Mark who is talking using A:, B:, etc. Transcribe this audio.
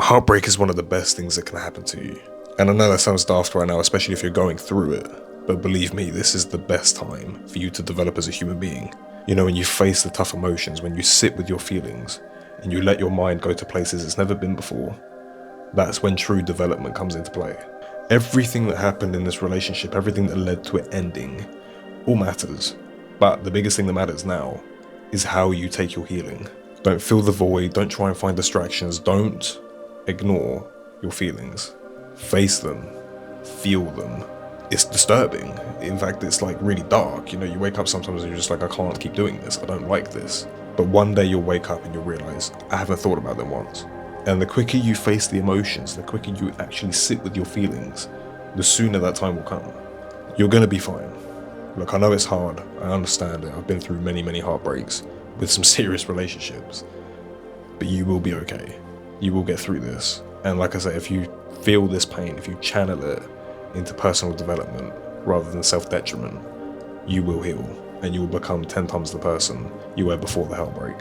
A: Heartbreak is one of the best things that can happen to you. And I know that sounds daft right now, especially if you're going through it, but believe me, this is the best time for you to develop as a human being. You know, when you face the tough emotions, when you sit with your feelings, and you let your mind go to places it's never been before, that's when true development comes into play. Everything that happened in this relationship, everything that led to it ending, all matters. But the biggest thing that matters now is how you take your healing. Don't fill the void, don't try and find distractions, don't ignore your feelings. Face them, feel them. It's disturbing. In fact, it's like really dark. You know, you wake up sometimes and you're just like, I can't keep doing this, I don't like this. But one day you'll wake up and you'll realize, I haven't thought about them once. And the quicker you face the emotions, the quicker you actually sit with your feelings, the sooner that time will come. You're gonna be fine. Look, I know it's hard, I understand it. I've been through many, many heartbreaks with some serious relationships, but you will be okay. You will get through this. And like I say, if you feel this pain, if you channel it into personal development rather than self-detriment, you will heal and you will become 10 times the person you were before the heartbreak.